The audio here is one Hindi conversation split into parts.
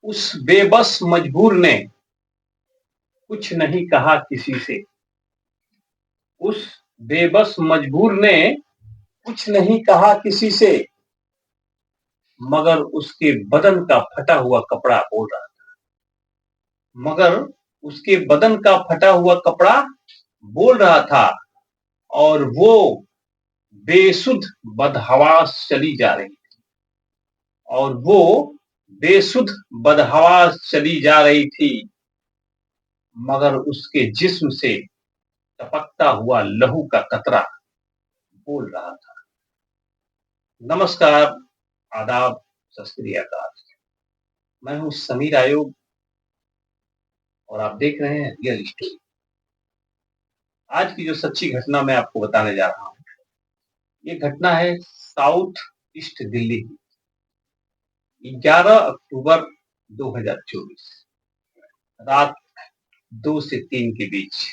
उस बेबस मजबूर ने कुछ नहीं कहा किसी से। उस बेबस मजबूर ने कुछ नहीं कहा किसी से, मगर उसके बदन का फटा हुआ कपड़ा बोल रहा था। मगर उसके बदन का फटा हुआ कपड़ा बोल रहा था, और वो बेसुध बदहवास चली जा रही थी। और वो बेसुध बदहवास चली जा रही थी, मगर उसके जिस्म से टपकता हुआ लहू का कतरा बोल रहा था। नमस्कार, आदाब, सत श्री अकाल। मैं हूं समीर आयोग और आप देख रहे हैं रियल स्टोरी। आज की जो सच्ची घटना मैं आपको बताने जा रहा हूं, ये घटना है साउथ ईस्ट दिल्ली की। 11 अक्टूबर 2024 रात 2 से 3 के बीच।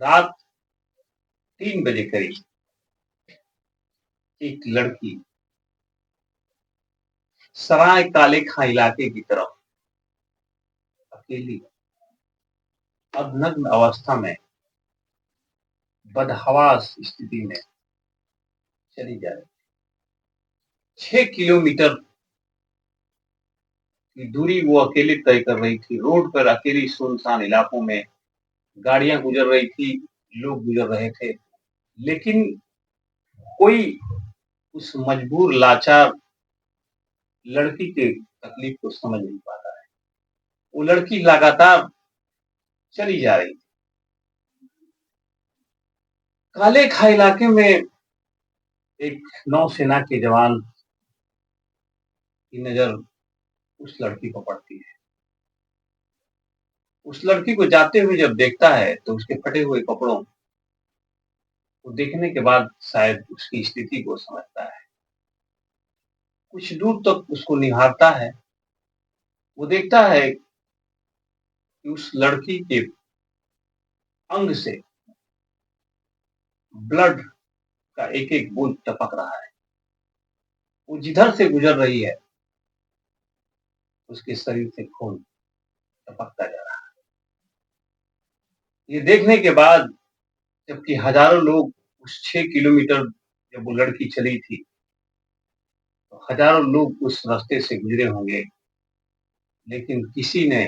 रात 3 बजे करीब एक लड़की सराय काले खां इलाके की तरफ अकेली अर्धनग्न अवस्था में बदहवास स्थिति में चली जा रही। 6 किलोमीटर की दूरी वो अकेले तय कर रही थी। रोड पर अकेली सुनसान इलाकों में गाड़ियां गुजर रही थी, लोग गुजर रहे थे, लेकिन कोई उस मजबूर लाचार लड़की के तकलीफ को समझ नहीं पाता है। वो लड़की लगातार चली जा रही थी। काले खां इलाके में एक नौसेना के जवान की नजर उस लड़की को पड़ती है। उस लड़की को जाते हुए जब देखता है तो उसके फटे हुए कपड़ों को देखने के बाद शायद उसकी स्थिति को समझता है। कुछ दूर तक उसको निहारता है। वो देखता है कि उस लड़की के अंग से ब्लड का एक एक बूंद टपक रहा है। वो जिधर से गुजर रही है उसके शरीर से खून टपकता जा रहा है। ये देखने के बाद, जबकि हजारों लोग उस 6 किलोमीटर जब वो लड़की चली थी तो हजारों लोग उस रास्ते से गुजरे होंगे, लेकिन किसी ने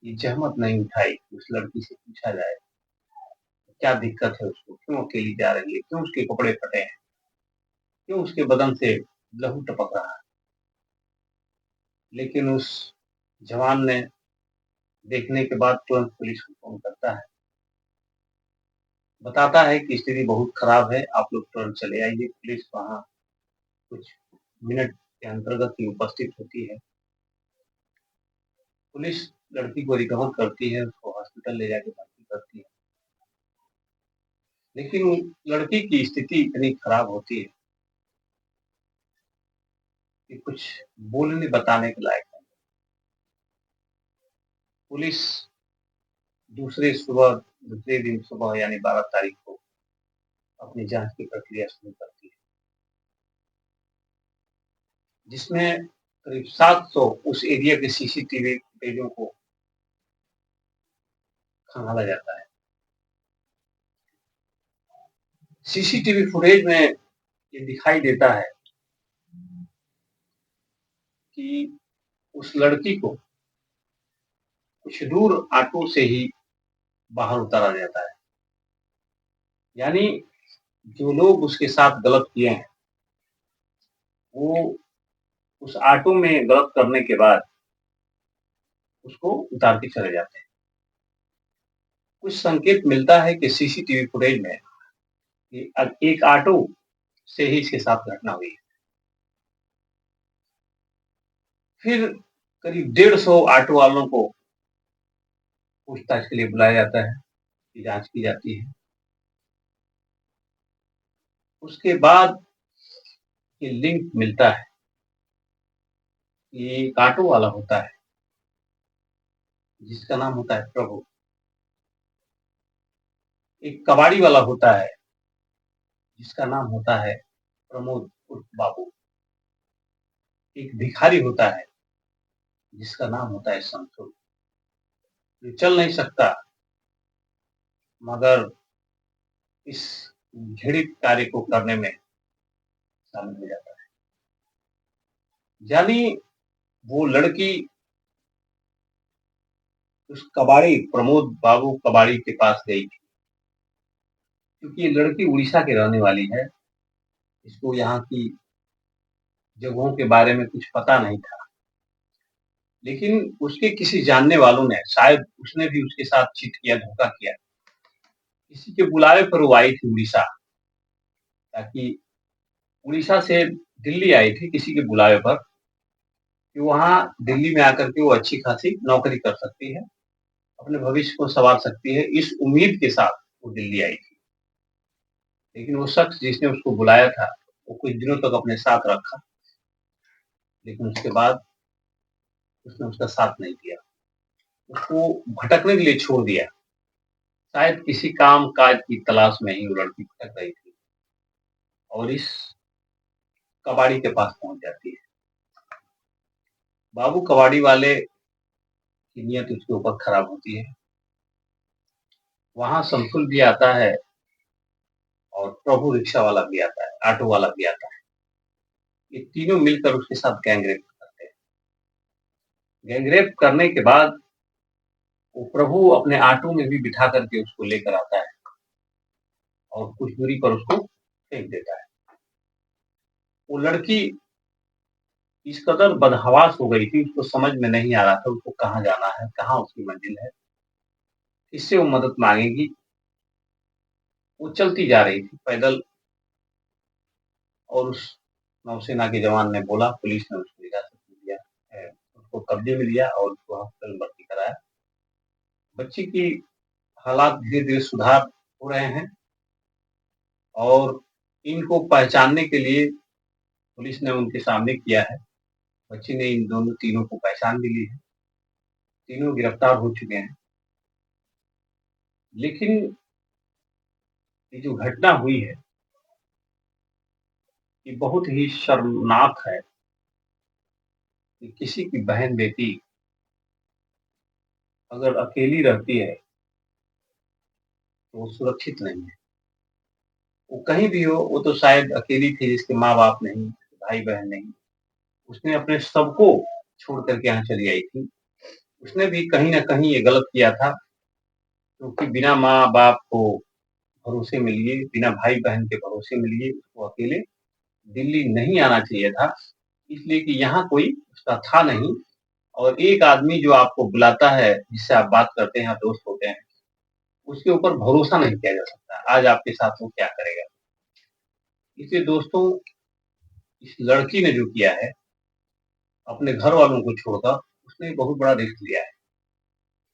ये जहमत नहीं उठाई कि उस लड़की से पूछा जाए क्या दिक्कत है, उसको क्यों अकेली जा रही है, क्यों उसके कपड़े फटे हैं, क्यों उसके बदन से लहू टपक रहा है। लेकिन उस जवान ने देखने के बाद तुरंत पुलिस को फोन करता है, बताता है कि स्थिति बहुत खराब है, आप लोग तुरंत चले आइए। पुलिस वहां कुछ मिनट के अंतर्गत ही उपस्थित होती है। पुलिस लड़की को रिकवर करती है, उसको हॉस्पिटल ले जाके भर्ती करती है, लेकिन लड़की की स्थिति इतनी खराब होती है कि कुछ बोलने बताने के लायक नहीं। पुलिस दूसरे दिन सुबह यानी 12 तारीख को अपनी जांच की प्रक्रिया शुरू करती है, जिसमें करीब 700 उस एरिया के सीसीटीवी फुटेजों को खंगाला जाता है। सीसीटीवी फुटेज में ये दिखाई देता है कि उस लड़की को कुछ दूर ऑटो से ही बाहर उतारा जाता है। यानी जो लोग उसके साथ गलत किए हैं वो उस ऑटो में गलत करने के बाद उसको उतार के चले जाते हैं। कुछ संकेत मिलता है कि सीसीटीवी फुटेज में कि एक ऑटो से ही इसके साथ घटना हुई है। फिर करीब 150 ऑटो वालों को पूछताछ के लिए बुलाया जाता है, की जांच की जाती है। उसके बाद ये लिंक मिलता है। ये एक ऑटो वाला होता है जिसका नाम होता है प्रभु। एक कबाड़ी वाला होता है जिसका नाम होता है प्रमोद उर्फ बाबू। एक भिखारी होता है जिसका नाम होता है समतुल, जो चल नहीं सकता मगर इस घृणित कार्य को करने में शामिल हो जाता है। यानी वो लड़की उस कबाड़ी प्रमोद बाबू कबाड़ी के पास गई थी, क्योंकि ये लड़की उड़ीसा की रहने वाली है। इसको यहाँ की जगहों के बारे में कुछ पता नहीं था, लेकिन उसके किसी जानने वालों ने, शायद उसने भी उसके साथ चीट किया, धोखा किया, किसी के बुलावे पर वो आई थी उड़ीसा, ताकि उड़ीसा से दिल्ली आई थी किसी के बुलावे पर कि वहाँ दिल्ली में आकर के वो अच्छी खासी नौकरी कर सकती है, अपने भविष्य को संवार सकती है। इस उम्मीद के साथ वो दिल्ली आई थी। लेकिन वो शख्स जिसने उसको बुलाया था वो कुछ दिनों तक अपने साथ रखा, लेकिन उसके बाद उसने उसका साथ नहीं दिया, उसको भटकने के लिए छोड़ दिया। शायद किसी काम काज की तलाश में ही वो लड़की भटक रही थी और इस कबाड़ी के पास पहुंच जाती है। बाबू कबाड़ी वाले की नीयत उसके ऊपर खराब होती है। वहां समतुल भी आता है और प्रभु रिक्शा वाला भी आता है, ऑटो वाला भी आता है। ये तीनों मिलकर उसके साथ गैंगरेप करते हैं। गैंगरेप करने के बाद वो प्रभु अपने ऑटो में भी बिठा करके उसको लेकर आता है और कुछ दूरी पर उसको फेंक देता है। वो लड़की इस कदर बदहवास हो गई थी, उसको समझ में नहीं आ रहा था उसको कहाँ जाना है, कहाँ उसकी मंजिल है, किससे वो मदद मांगेगी। वो चलती जा रही थी पैदल और उस नौसेना के जवान ने बोला, पुलिस ने उसको हिरासत में लिया, उसको कब्जे में लिया और उसको हॉस्पिटल में भर्ती कराया। बच्ची की हालात धीरे धीरे सुधार हो रहे हैं और इनको पहचानने के लिए पुलिस ने उनके सामने किया है। बच्ची ने इन दोनों तीनों को पहचान भी ली है, तीनों गिरफ्तार हो चुके हैं। लेकिन ये जो घटना हुई है ये बहुत ही शर्मनाक है कि किसी की बहन बेटी अगर अकेली रहती है तो वो सुरक्षित नहीं है। वो कहीं भी हो, वो तो शायद अकेली थी जिसके माँ बाप नहीं, भाई बहन नहीं, उसने अपने सबको छोड़ करके यहाँ चली आई थी। उसने भी कहीं ना कहीं ये गलत किया था, क्योंकि बिना माँ बाप को भरोसे में लिए, बिना भाई बहन के भरोसे में लिए उसको अकेले दिल्ली नहीं आना चाहिए था, इसलिए कि यहाँ कोई उसका था नहीं। और एक आदमी जो आपको बुलाता है, जिससे आप बात करते हैं, दोस्त होते हैं, उसके ऊपर भरोसा नहीं किया जा सकता। आज आपके साथ वो क्या करेगा। इसलिए दोस्तों, इस लड़की ने जो किया है अपने घर वालों को छोड़कर, उसने बहुत बड़ा रिस्क लिया है।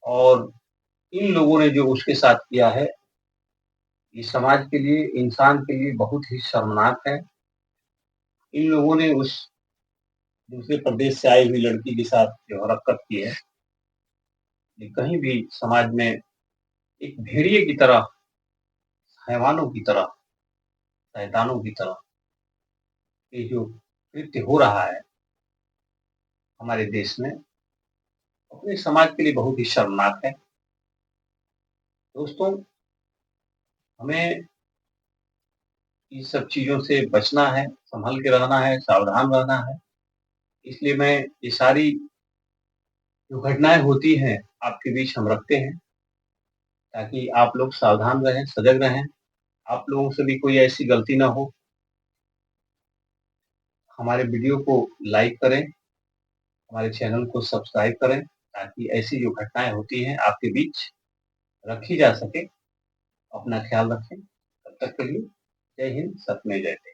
और इन लोगों ने जो उसके साथ किया है ये समाज के लिए, इंसान के लिए बहुत ही शर्मनाक है। इन लोगों ने उस दूसरे प्रदेश से आई हुई लड़की के साथ जो हरकत की है, ये कहीं भी समाज में एक भेड़िए की तरह, हैवानों की तरह, शैतानों की तरह ये जो कृत्य हो रहा है हमारे देश में, अपने समाज के लिए बहुत ही शर्मनाक है। दोस्तों, हमें इन सब चीजों से बचना है, संभल के रहना है, सावधान रहना है। इसलिए मैं ये सारी जो घटनाएं होती हैं आपके बीच हम रखते हैं, ताकि आप लोग सावधान रहें, सजग रहें, आप लोगों से भी कोई ऐसी गलती ना हो। हमारे वीडियो को लाइक करें, हमारे चैनल को सब्सक्राइब करें, ताकि ऐसी जो घटनाएं होती हैं आपके बीच रखी जा सके। अपना ख्याल रखें। तब तक के लिए जय हिंद, सत्यमेव जयते।